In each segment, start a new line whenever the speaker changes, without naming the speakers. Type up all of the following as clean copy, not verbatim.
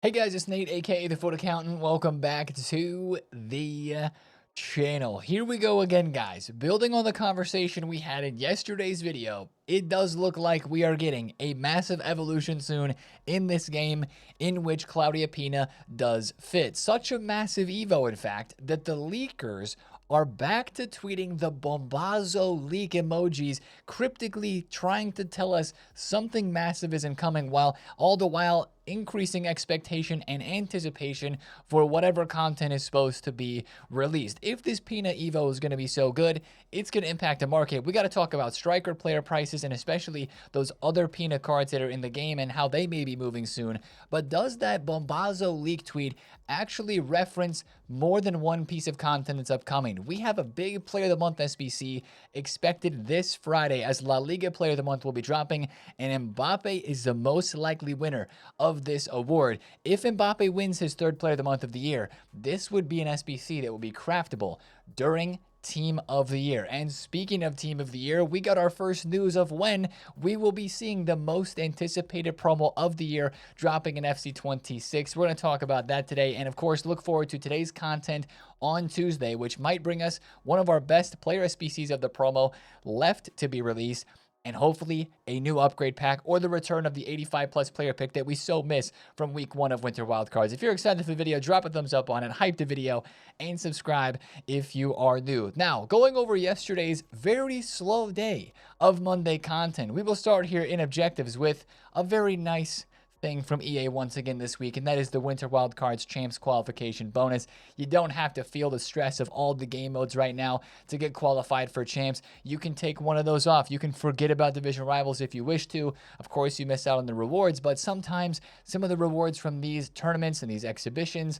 Hey guys, it's Nate, aka TheFutAccountant. Welcome back to the channel. Here we go again, guys. Building on the conversation we had in yesterday's video, it does look like we are getting a massive evolution soon in this game in which Claudia Pina does fit. Such a massive Evo, in fact, that the leakers are back to tweeting the Bombazo leak emojis, cryptically trying to tell us something massive isn't coming, while all the while increasing expectation and anticipation for whatever content is supposed to be released. If this Pina Evo is going to be so good, it's going to impact the market. We got to talk about striker player prices and especially those other Pina cards that are in the game and how they may be moving soon. But does that Bombazo leak tweet actually reference more than one piece of content that's upcoming? We have a big Player of the Month SBC expected this Friday as La Liga Player of the Month will be dropping, and Mbappé is the most likely winner of this award. If Mbappé wins his third Player of the Month of the year, this would be an SBC that will be craftable during Team of the Year. And speaking of Team of the Year, we got our first news of when we will be seeing the most anticipated promo of the year dropping in FC26. We're going to talk about that today, and of course look forward to today's content on Tuesday, which might bring us one of our best player SBCs of the promo left to be released, and hopefully a new upgrade pack or the return of the 85 plus player pick that we so miss from week 1 of Winter Wildcards. If you're excited for the video, drop a thumbs up on it, hype the video, and subscribe if you are new. Now, going over yesterday's very slow day of Monday content, we will start here in objectives with a very nice thing from EA once again this week, and that is the Winter Wildcards Champs qualification bonus. You don't have to feel the stress of all the game modes right now to get qualified for Champs. You can take one of those off. You can forget about Division Rivals if you wish to. Of course, you miss out on the rewards, but sometimes some of the rewards from these tournaments and these exhibitions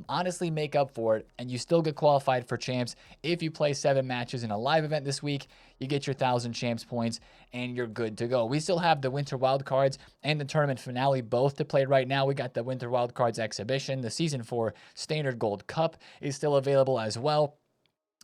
honestly make up for it, and you still get qualified for Champs. If you play 7 matches in a live event this week, you get your 1,000 Champs points, and you're good to go. We still have the Winter Wildcards and the tournament finale both to play right now. We got the Winter Wildcards exhibition. The Season 4 Standard Gold Cup is still available as well.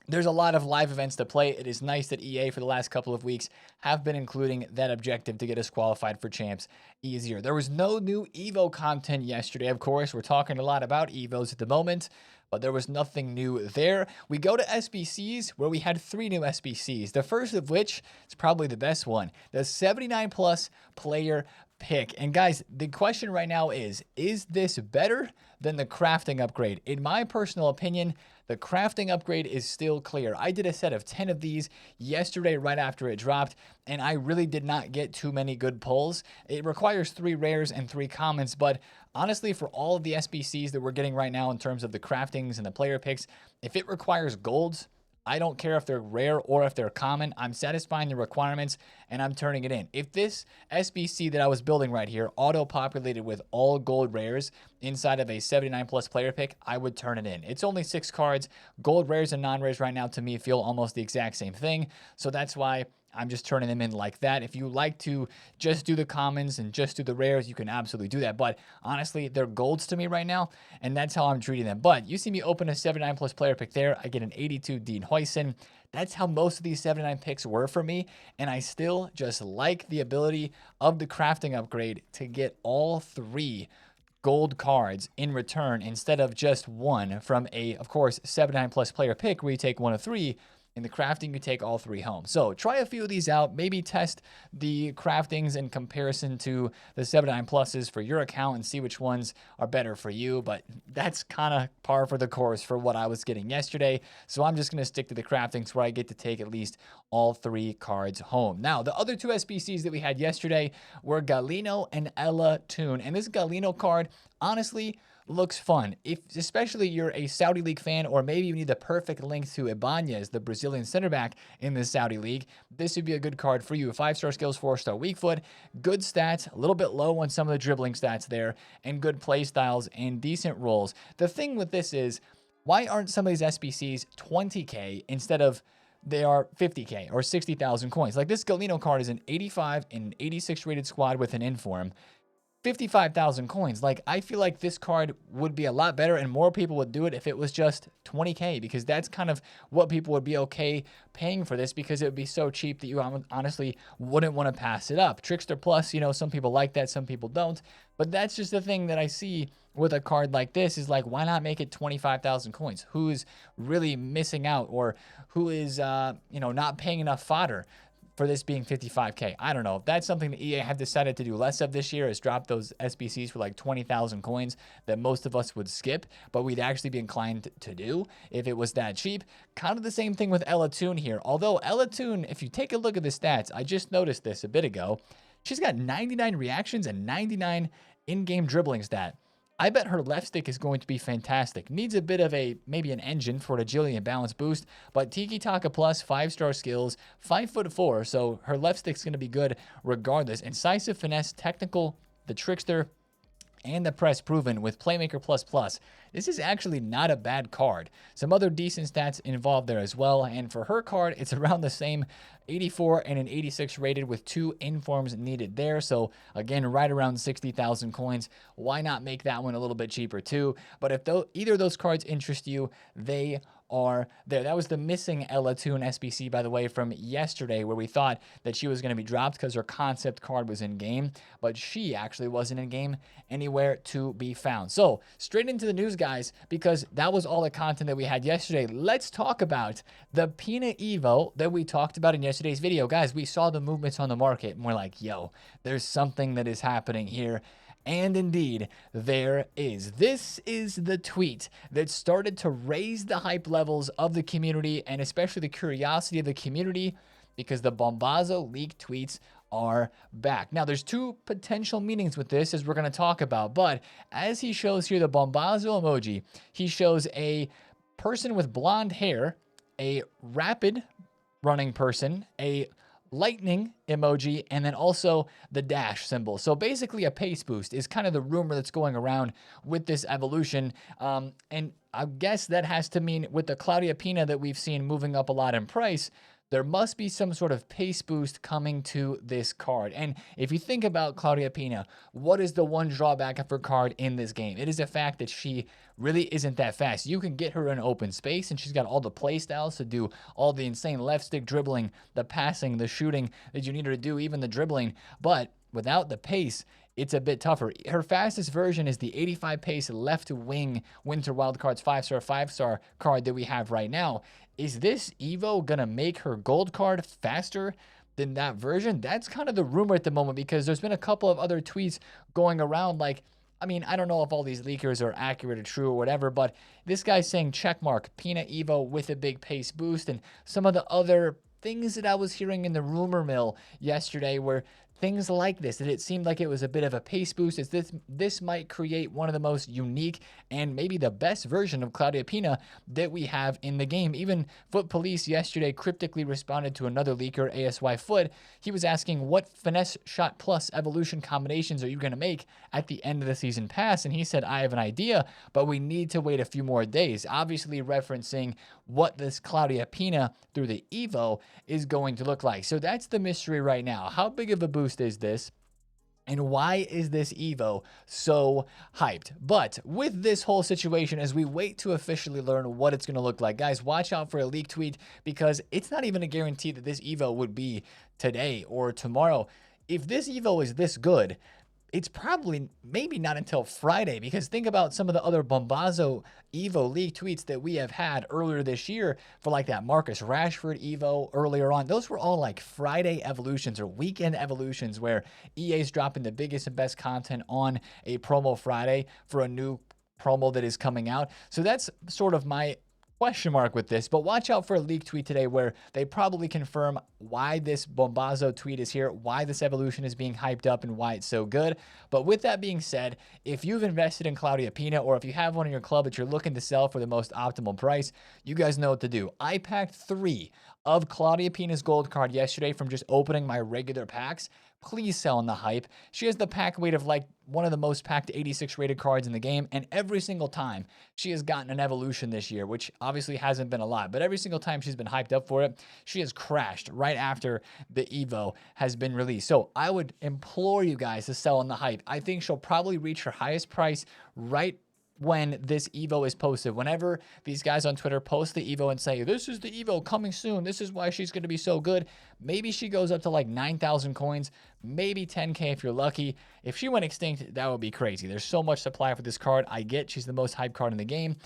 There's a lot of live events to play. It is nice that EA for the last couple of weeks have been including that objective to get us qualified for Champs easier. There was no new Evo content yesterday, of course. We're talking a lot about Evos at the moment, but there was nothing new there. We go to SBCs, where we had 3 new SBCs. The first of which is probably the best one, the 79 plus player pick. And guys, the question right now is this better than the crafting upgrade? In my personal opinion, the crafting upgrade is still clear. I did a set of 10 of these yesterday right after it dropped, and I really did not get too many good pulls. It requires 3 rares and 3 commons, but honestly, for all of the SBCs that we're getting right now in terms of the craftings and the player picks, if it requires golds, I don't care if they're rare or if they're common. I'm satisfying the requirements and I'm turning it in. If this SBC that I was building right here auto-populated with all gold rares inside of a 79 plus player pick, I would turn it in. It's only 6 cards. Gold rares and non-rares right now to me feel almost the exact same thing. So that's why I'm just turning them in like that. If you like to just do the commons and just do the rares, you can absolutely do that. But honestly, they're golds to me right now, and that's how I'm treating them. But you see me open a 79 plus player pick there. I get an 82 Dean Huyson. That's how most of these 79 picks were for me, and I still just like the ability of the crafting upgrade to get all 3 gold cards in return instead of just 1 from a, of course, 79 plus player pick where you take 1 of 3. In the crafting, you take all 3 home. So try a few of these out. Maybe test the craftings in comparison to the 79 pluses for your account and see which ones are better for you. But that's kind of par for the course for what I was getting yesterday. So I'm just going to stick to the craftings where I get to take at least all 3 cards home. Now, the other 2 SBCs that we had yesterday were Galino and Ella Toon. And this Galino card, honestly, looks fun. If especially you're a Saudi League fan, or maybe you need the perfect link to Ibanez, the Brazilian center back in the Saudi League, this would be a good card for you. 5-star skills, 4-star weak foot, good stats, a little bit low on some of the dribbling stats there, and good play styles and decent rolls. The thing with this is, why aren't some of these SBCs 20k instead of they are 50k or 60,000 coins? Like this Galino card is an 85 and 86 rated squad with an inform. 55,000 coins. Like, I feel like this card would be a lot better and more people would do it if it was just 20K, because that's kind of what people would be okay paying for this, because it would be so cheap that you honestly wouldn't want to pass it up. Trickster Plus, you know, some people like that, some people don't. But that's just the thing that I see with a card like this is like, why not make it 25,000 coins? Who's really missing out, or who is, you know, not paying enough fodder for this being 55K. I don't know. That's something that EA have decided to do less of this year, is drop those SBCs for like 20,000 coins that most of us would skip, but we'd actually be inclined to do if it was that cheap. Kind of the same thing with Ella Toon here. Although Ella Toon, if you take a look at the stats, I just noticed this a bit ago, she's got 99 reactions and 99 in-game dribbling stat. I bet her left stick is going to be fantastic. Needs a bit of maybe an engine for an agility and balance boost, but Tiki Taka Plus, 5-star skills, 5'4", so her left stick's going to be good regardless. Incisive, finesse, technical, the trickster, and the press proven with Playmaker Plus Plus. This is actually not a bad card. Some other decent stats involved there as well, and for her card, it's around the same 84 and an 86 rated with 2 informs needed there. So again, right around 60,000 coins. Why not make that one a little bit cheaper too? But if either of those cards interest you, they are there. That was the missing Ella Toon SBC, by the way, from yesterday, where we thought that she was going to be dropped because her concept card was in game, but she actually wasn't in game anywhere to be found. So straight into the news, guys, because that was all the content that we had yesterday. Let's talk about the Peanut Evo that we talked about in yesterday's video. Guys, we saw the movements on the market and we're like, yo, there's something that is happening here. And indeed, there is. This is the tweet that started to raise the hype levels of the community, and especially the curiosity of the community, because the Bombazo leaked tweets are back. Now, there's 2 potential meanings with this, as we're going to talk about, but as he shows here, the Bombazo emoji, he shows a person with blonde hair, a rapid running person, a lightning emoji, and then also the dash symbol. So basically a pace boost is kind of the rumor that's going around with this evolution. And I guess that has to mean with the Claudia Pina that we've seen moving up a lot in price, there must be some sort of pace boost coming to this card. And if you think about Claudia Pina, what is the one drawback of her card in this game? It is the fact that she really isn't that fast. You can get her in open space, and she's got all the play styles to do all the insane left stick dribbling, the passing, the shooting that you need her to do, even the dribbling. But without the pace, it's a bit tougher. Her fastest version is the 85 pace left wing Winter Wildcards 5-star card that we have right now. Is this Evo gonna make her gold card faster than that version? That's kind of the rumor at the moment, because there's been a couple of other tweets going around like, I mean, I don't know if all these leakers are accurate or true or whatever, but this guy's saying checkmark Pina Evo with a big pace boost, and some of the other things that I was hearing in the rumor mill yesterday were things like this, that it seemed like it was a bit of a pace boost, as this might create one of the most unique and maybe the best version of Claudia Pina that we have in the game. Even Foot Police yesterday cryptically responded to another leaker, ASY Foot. He was asking, what finesse shot plus evolution combinations are you going to make at the end of the season pass? And he said, I have an idea, but we need to wait a few more days. Obviously referencing what this Claudia Pina through the Evo is going to look like. So that's the mystery right now. How big of a boost is this? And why is this Evo so hyped? But with this whole situation, as we wait to officially learn what it's going to look like, guys, watch out for a leak tweet, because it's not even a guarantee that this Evo would be today or tomorrow. If this Evo is this good, it's probably maybe not until Friday, because think about some of the other Bombazo Evo leak tweets that we have had earlier this year for like that Marcus Rashford Evo earlier on. Those were all like Friday evolutions or weekend evolutions where EA's dropping the biggest and best content on a promo Friday for a new promo that is coming out. So that's sort of my question mark with this, but watch out for a leak tweet today where they probably confirm why this Bombazo tweet is here, why this evolution is being hyped up, and why it's so good. But with that being said, if you've invested in Claudia Pina, or if you have one in your club that you're looking to sell for the most optimal price, you guys know what to do. I packed 3 of Claudia Pina's gold card yesterday from just opening my regular packs. Please sell in the hype. She has the pack weight of like one of the most packed 86 rated cards in the game, and every single time she has gotten an evolution this year, which obviously hasn't been a lot, but every single time she's been hyped up for it, she has crashed right after the Evo has been released. So I would implore you guys to sell in the hype. I think she'll probably reach her highest price right when this Evo is posted. Whenever these guys on Twitter post the Evo and say, this is the Evo coming soon, this is why she's going to be so good, maybe she goes up to like 9,000 coins, maybe 10K if you're lucky. If she went extinct, that would be crazy. There's so much supply for this card. I get she's the most hyped card in the game,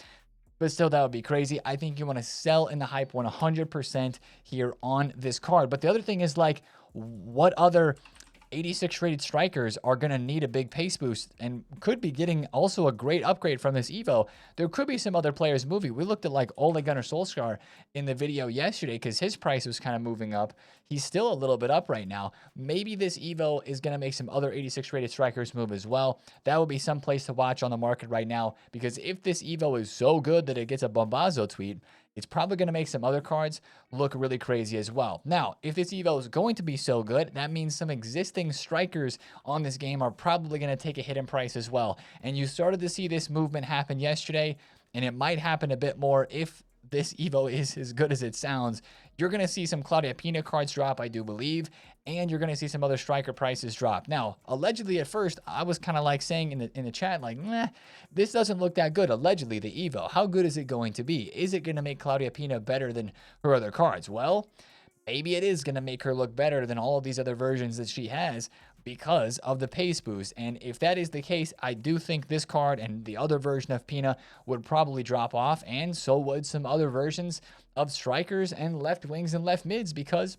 but still, that would be crazy. I think you want to sell in the hype 100% here on this card. But the other thing is, like, what other 86 rated strikers are going to need a big pace boost and could be getting also a great upgrade from this Evo? There could be some other players moving. We looked at like Ole Gunnar Solskjaer in the video yesterday because his price was kind of moving up. He's still a little bit up right now. Maybe this Evo is going to make some other 86 rated strikers move as well. That would be some place to watch on the market right now, because if this Evo is so good that it gets a Bombazo tweet, it's probably going to make some other cards look really crazy as well. Now, if this Evo is going to be so good, that means some existing strikers on this game are probably going to take a hit in price as well. And you started to see this movement happen yesterday, and it might happen a bit more if this Evo is as good as it sounds. You're going to see some Claudia Pina cards drop, I do believe, and you're going to see some other striker prices drop. Now, allegedly at first, I was kind of like saying in the chat, like, nah, this doesn't look that good. Allegedly, the Evo. How good is it going to be? Is it going to make Claudia Pina better than her other cards? Well, maybe it is going to make her look better than all of these other versions that she has because of the pace boost. And if that is the case, I do think this card and the other version of Pina would probably drop off, and so would some other versions of strikers and left wings and left mids, because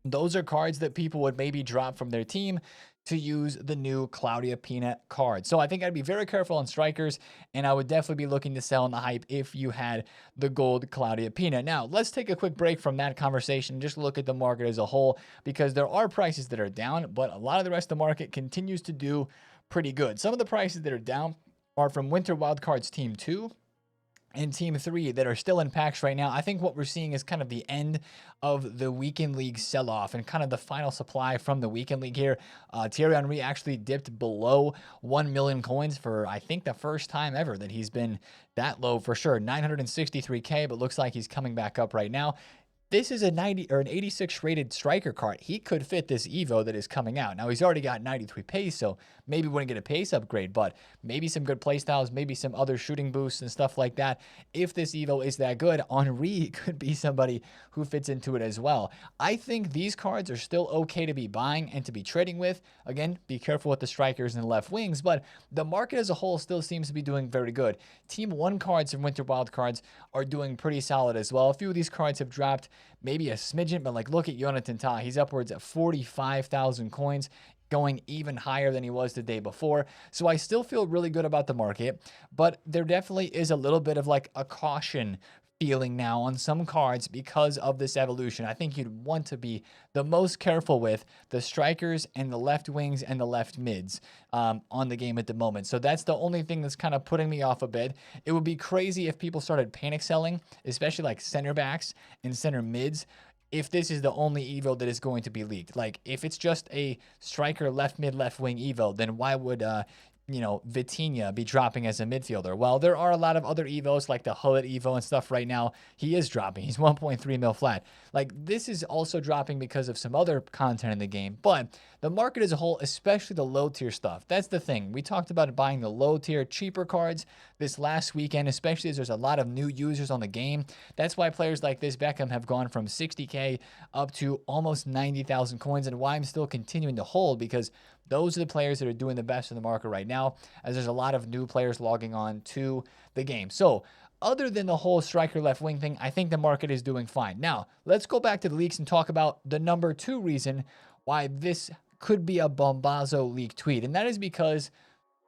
those are cards that people would maybe drop from their team to use the new Claudia Pina card. So I think I'd be very careful on strikers, and I would definitely be looking to sell in the hype if you had the gold Claudia Pina. Now, let's take a quick break from that conversation and just look at the market as a whole, because there are prices that are down, but a lot of the rest of the market continues to do pretty good. Some of the prices that are down are from Winter Wildcards Team 2 and Team 3 that are still in packs right now. I think what we're seeing is kind of the end of the Weekend League sell-off and kind of the final supply from the Weekend League here. Thierry Henry actually dipped below 1 million coins for, I think, the first time ever that he's been that low for sure. 963K, but looks like he's coming back up right now. This is a 90 or an 86 rated striker card. He could fit this Evo that is coming out. Now, he's already got 93 pace, so maybe wouldn't get a pace upgrade, but maybe some good playstyles, maybe some other shooting boosts and stuff like that. If this Evo is that good, Henry could be somebody who fits into it as well. I think these cards are still okay to be buying and to be trading with. Again, be careful with the strikers and the left wings, but the market as a whole still seems to be doing very good. Team 1 cards and Winter Wild cards are doing pretty solid as well. A few of these cards have dropped maybe a smidgen, but like look at Jonathan Tah. He's upwards at 45,000 coins, going even higher than he was the day before. So I still feel really good about the market, but there definitely is a little bit of like a caution feeling now on some cards because of this evolution. I think you'd want to be the most careful with the strikers and the left wings and the left mids on the game at the moment. So that's the only thing that's kind of putting me off a bit. It would be crazy if people started panic selling, especially like center backs and center mids, if this is the only Evo that is going to be leaked. Like if it's just a striker left mid left wing Evo, then why would Vitinha be dropping as a midfielder? Well, there are a lot of other Evos like the Hullet Evo and stuff right now. He is dropping. He's 1.3 mil flat. Like this is also dropping because of some other content in the game, but the market as a whole, especially the low tier stuff, that's the thing. We talked about buying the low tier cheaper cards this last weekend, especially as there's a lot of new users on the game. That's why players like this Beckham have gone from 60K up to almost 90,000 coins, and why I'm still continuing to hold, because those are the players that are doing the best in the market right now, as there's a lot of new players logging on to the game. So other than the whole striker left wing thing, I think the market is doing fine. Now, let's go back to the leaks and talk about the number 2 reason why this could be a Bombazo leak tweet, and that is because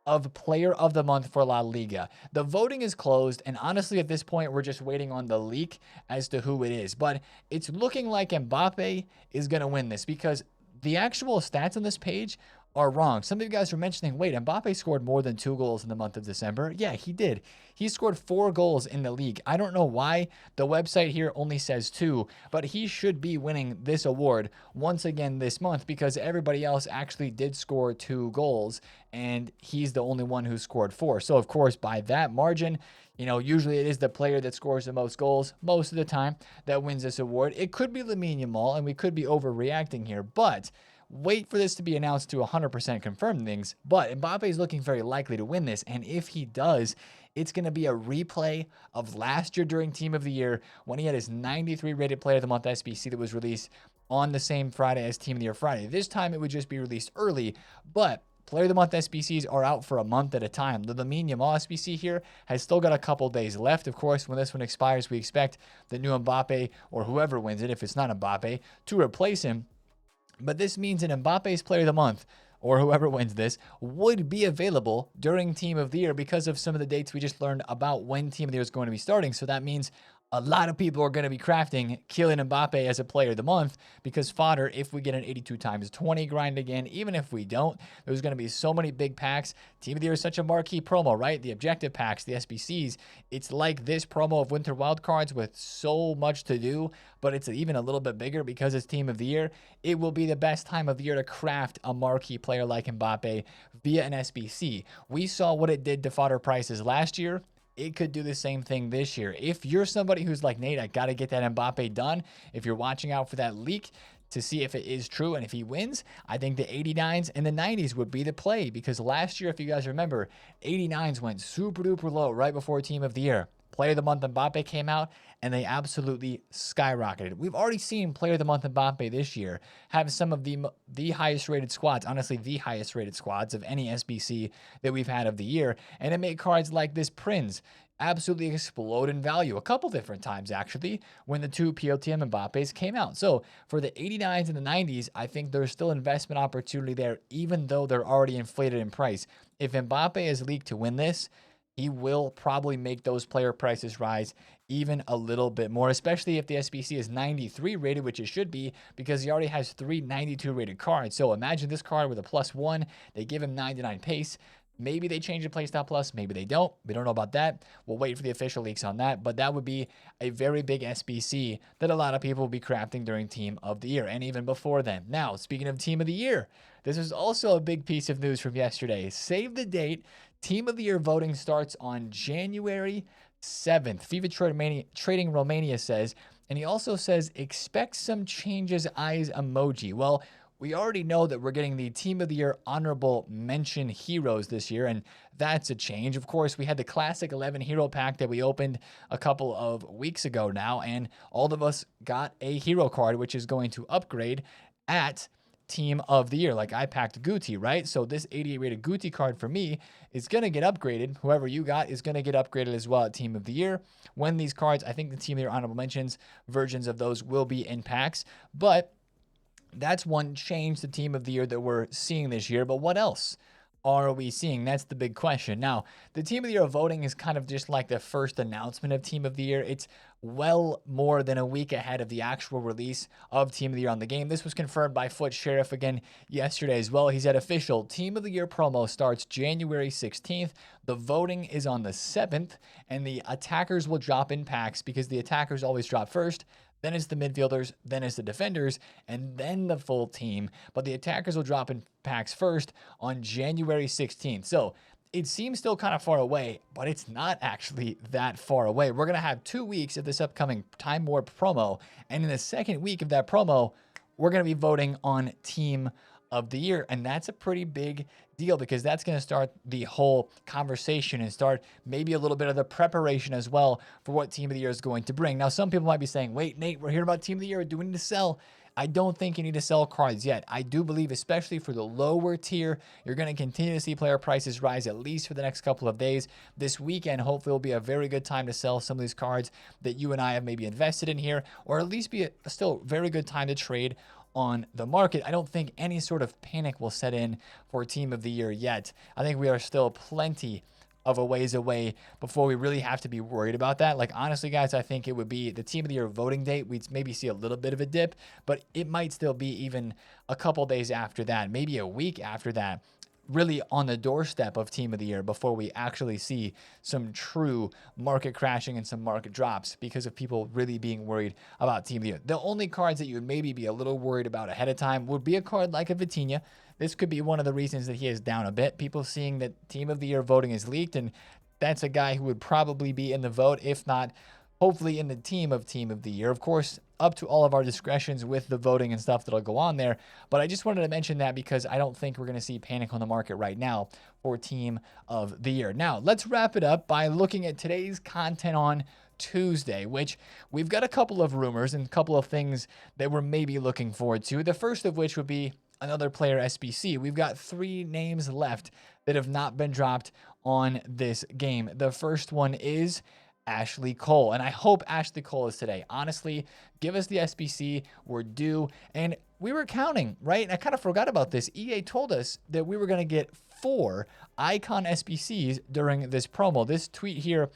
of Player of the Month for La Liga. The voting is closed, and honestly, at this point, we're just waiting on the leak as to who it is. But it's looking like Mbappé is going to win this, because the actual stats on this page are wrong. Some of you guys are mentioning, wait, Mbappe scored more than 2 goals in the month of December. Yeah, he did. He scored 4 goals in the league. I don't know why the website here only says 2, but he should be winning this award once again this month because everybody else actually did score 2 goals, and he's the only one who scored 4. So, of course, by that margin, usually it is the player that scores the most goals most of the time that wins this award. It could be Lamine Yamal, and we could be overreacting here, but wait for this to be announced to 100% confirm things. But Mbappe is looking very likely to win this, and if he does, it's going to be a replay of last year during Team of the Year when he had his 93 rated Player of the Month SBC that was released on the same Friday as Team of the Year Friday. This time it would just be released early, but Player of the Month SBCs are out for a month at a time. The Lamine Yamal SBC here has still got a couple days left. Of course, when this one expires, we expect the new Mbappe, or whoever wins it, if it's not Mbappe, to replace him. But this means that Mbappe's Player of the Month, or whoever wins this, would be available during Team of the Year because of some of the dates we just learned about when Team of the Year is going to be starting. So that means a lot of people are going to be crafting Kylian Mbappe as a Player of the Month because fodder, if we get an 82 times 20 grind again, even if we don't, there's going to be so many big packs. Team of the Year is such a marquee promo, right? The objective packs, the SBCs, it's like this promo of Winter Wildcards with so much to do, but it's even a little bit bigger because it's Team of the Year. It will be the best time of the year to craft a marquee player like Mbappe via an SBC. We saw what it did to fodder prices last year. It could do the same thing this year. If you're somebody who's like, Nate, I got to get that Mbappe done, if you're watching out for that leak to see if it is true and if he wins, I think the 89s and the 90s would be the play because last year, if you guys remember, 89s went super duper low right before Team of the Year. Player of the Month Mbappe came out, and they absolutely skyrocketed. We've already seen Player of the Month Mbappe this year have some of the highest rated squads, honestly, the highest rated squads of any SBC that we've had of the year, and it made cards like this Prince absolutely explode in value a couple different times, actually, when the 2 POTM Mbappes came out. So for the 89s and the 90s, I think there's still investment opportunity there, even though they're already inflated in price. If Mbappe is leaked to win this, he will probably make those player prices rise even a little bit more, especially if the SBC is 93 rated, which it should be, because he already has 3 92 rated cards. So imagine this card with a +1. They give him 99 pace. Maybe they change the playstyle plus, maybe they don't. We don't know about that. We'll wait for the official leaks on that, but that would be a very big SBC that a lot of people will be crafting during Team of the Year and even before then. Now, speaking of Team of the Year, this is also a big piece of news from yesterday. Save the date. Team of the Year voting starts on January 7th. FIFA Trading Romania says, and he also says, expect some changes eyes emoji. Well, we already know that we're getting the Team of the Year honorable mention heroes this year, and that's a change. Of course, we had the Classic 11 hero pack that we opened a couple of weeks ago now, and all of us got a hero card, which is going to upgrade at Team of the Year. Like I packed Guti, right? So this 88 rated Guti card for me is going to get upgraded. Whoever you got is going to get upgraded as well at Team of the Year. When these cards, I think the Team of the Year honorable mentions versions of those will be in packs, but that's one change to Team of the Year that we're seeing this year. But what else are we seeing? That's the big question. Now, the Team of the Year voting is kind of just like the first announcement of Team of the Year. It's well more than a week ahead of the actual release of Team of the Year on the game. This was confirmed by Foot Sheriff again yesterday as well. He said official Team of the Year promo starts January 16th. The voting is on the 7th, and the attackers will drop in packs because the attackers always drop first. Then it's the midfielders, then it's the defenders, and then the full team. But the attackers will drop in packs first on January 16th. So it seems still kind of far away, but it's not actually that far away. We're going to have 2 weeks of this upcoming Time Warp promo. And in the second week of that promo, we're going to be voting on Team of the Year. And that's a pretty big deal because that's going to start the whole conversation and start maybe a little bit of the preparation as well for what Team of the Year is going to bring. Now, some people might be saying, wait, Nate, we're hearing about Team of the Year. Do we need to sell? I don't think you need to sell cards yet. I do believe, especially for the lower tier, you're going to continue to see player prices rise at least for the next couple of days. This weekend, hopefully, will be a very good time to sell some of these cards that you and I have maybe invested in here, or at least be a still very good time to trade on the market. I don't think any sort of panic will set in for Team of the Year yet. I think we are still plenty of a ways away before we really have to be worried about that. Like, honestly, guys, I think it would be the team of the year voting date. We'd maybe see a little bit of a dip, but it might still be even a couple days after that, maybe a week after that, really on the doorstep of team of the year before we actually see some true market crashing and some market drops because of people really being worried about team of the year. The only cards that you would maybe be a little worried about ahead of time would be a card like a Vitinha. This could be one of the reasons that he is down a bit. People seeing that team of the year voting is leaked, and that's a guy who would probably be in the vote, if not hopefully in the team of the year. Of course, up to all of our discretions with the voting and stuff that'll go on there. But I just wanted to mention that because I don't think we're going to see panic on the market right now for team of the year. Now, let's wrap it up by looking at today's content on Tuesday, which we've got a couple of rumors and a couple of things that we're maybe looking forward to. The first of which would be another player SBC. We've got 3 names left that have not been dropped on this game. The first one is Ashley Cole, and I hope Ashley Cole is today. Honestly, give us the SBC. We're due, and we were counting, right? I kind of forgot about this. EA told us that we were going to get 4 icon SBCs during this promo. This tweet here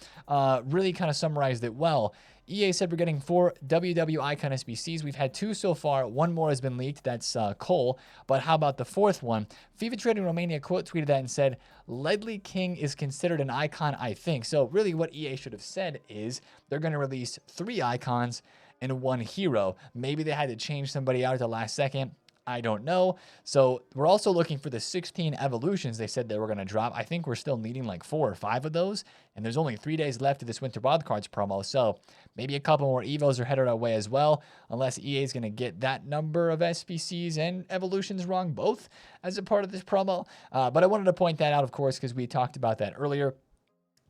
really kind of summarized it well. EA said we're getting 4 WW Icon SBCs. We've had 2 so far. 1 more has been leaked. That's Cole. But how about the 4th one? FIFA Trading Romania quote tweeted that and said, Ledley King is considered an icon, I think. So really what EA should have said is they're going to release 3 icons and 1 hero. Maybe they had to change somebody out at the last second. I don't know. So we're also looking for the 16 evolutions they said they were going to drop. I think we're still needing like 4 or 5 of those. And there's only 3 days left of this Winter Wildcards promo. So maybe a couple more Evos are headed our way as well. Unless EA is going to get that number of SBCs and evolutions wrong both as a part of this promo. But I wanted to point that out, of course, because we talked about that earlier.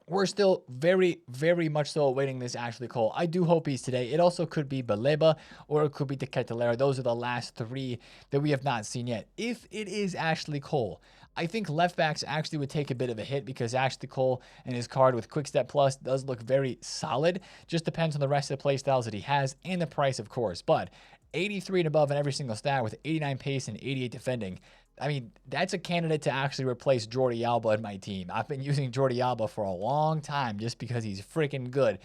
We're still very, very much so awaiting this Ashley Cole. I do hope he's today. It also could be Baleba or it could be Teketelera. Those are the last 3 that we have not seen yet. If it is Ashley Cole, I think left backs actually would take a bit of a hit because Ashley Cole and his card with Quick Step Plus does look very solid. Just depends on the rest of the play styles that he has and the price, of course. But 83 and above in every single stat with 89 pace and 88 defending. I mean, that's a candidate to actually replace Jordi Alba in my team. I've been using Jordi Alba for a long time just because he's freaking good.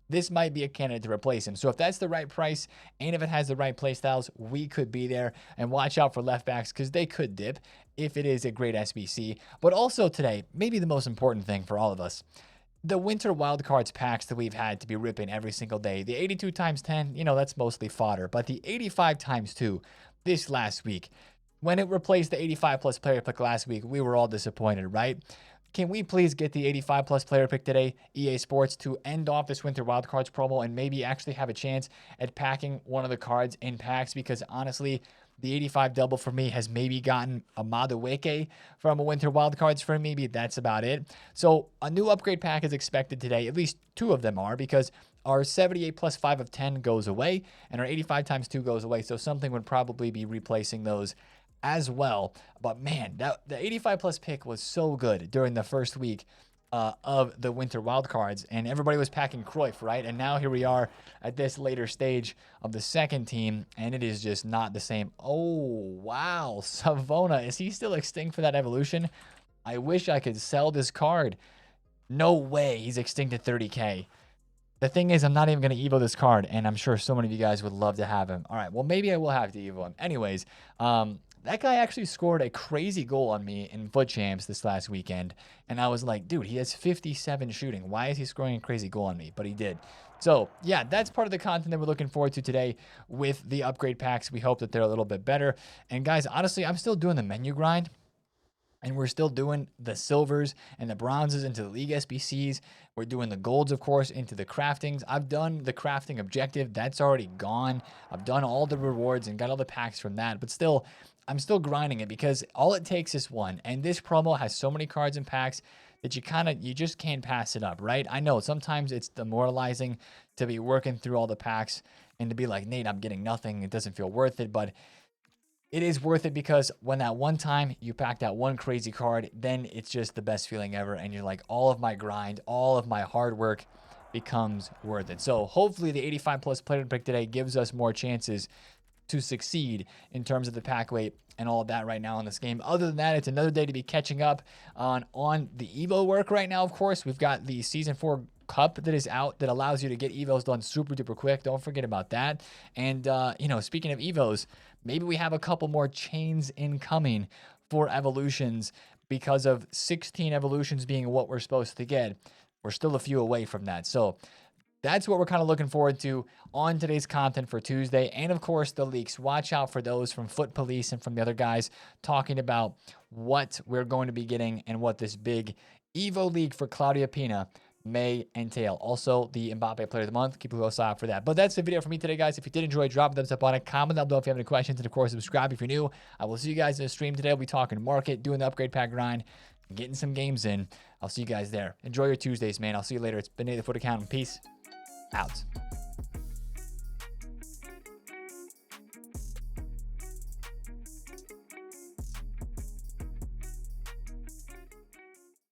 This might be a candidate to replace him. So if that's the right price and if it has the right play styles, we could be there. And watch out for left backs because they could dip if it is a great SBC. But also today, maybe the most important thing for all of us, the Winter Wildcards packs that we've had to be ripping every single day. The 82 times 10, you know, that's mostly fodder. But the 85 times 2 this last week, when it replaced the 85 plus player pick last week, we were all disappointed, right? Can we please get the 85 plus player pick today, EA Sports, to end off this Winter Wildcards promo and maybe actually have a chance at packing one of the cards in packs? Because honestly, the 85 double for me has maybe gotten a Madueke from a Winter Wildcards for maybe that's about it. So a new upgrade pack is expected today. At least 2 of them are, because our 78 plus 5 of 10 goes away and our 85 times 2 goes away. So something would probably be replacing those as well. But man, the 85 plus pick was so good during the first week of the Winter Wildcards, and everybody was packing Cruyff, right? And now here we are at this later stage of the second team, and it is just not the same. Oh, wow. Savona, is he still extinct for that evolution? I wish I could sell this card. No way he's extinct at 30K. The thing is, I'm not even going to Evo this card, and I'm sure so many of you guys would love to have him. All right, well, maybe I will have to Evo him. Anyways, that guy actually scored a crazy goal on me in Foot Champs this last weekend. And I was like, dude, he has 57 shooting. Why is he scoring a crazy goal on me? But he did. So, yeah, that's part of the content that we're looking forward to today with the upgrade packs. We hope that they're a little bit better. And, guys, honestly, I'm still doing the menu grind. And we're still doing the silvers and the bronzes into the league SBCs. We're doing the golds, of course, into the craftings. I've done the crafting objective. That's already gone. I've done all the rewards and got all the packs from that. But still, I'm still grinding it because all it takes is 1. And this promo has so many cards and packs that you just can't pass it up, right? I know sometimes it's demoralizing to be working through all the packs and to be like, Nate, I'm getting nothing. It doesn't feel worth it. But it is worth it because when that one time you pack that one crazy card, then it's just the best feeling ever. And you're like, all of my grind, all of my hard work becomes worth it. So hopefully the 85 plus player pick today gives us more chances to succeed in terms of the pack weight and all of that right now in this game. Other than that, it's another day to be catching up on the Evo work right now. Of course, we've got the Season 4 Cup that is out that allows you to get Evos done super duper quick. Don't forget about that. And, you know, speaking of Evos, maybe we have a couple more chains incoming for evolutions because of 16 evolutions being what we're supposed to get. We're still a few away from that. So that's what we're kind of looking forward to on today's content for Tuesday. And of course, the leaks. Watch out for those from Foot Police and from the other guys talking about what we're going to be getting and what this big Evo league for Claudia Pina may entail. Also, the Mbappé Player of the Month. Keep a close eye out for that. But that's the video for me today, guys. If you did enjoy, drop a thumbs up on it. Comment down below if you have any questions. And of course, subscribe if you're new. I will see you guys in the stream today. We'll be talking market, doing the upgrade pack grind, getting some games in. I'll see you guys there. Enjoy your Tuesdays, man. I'll see you later. It's been TheFutAccountant. Peace out.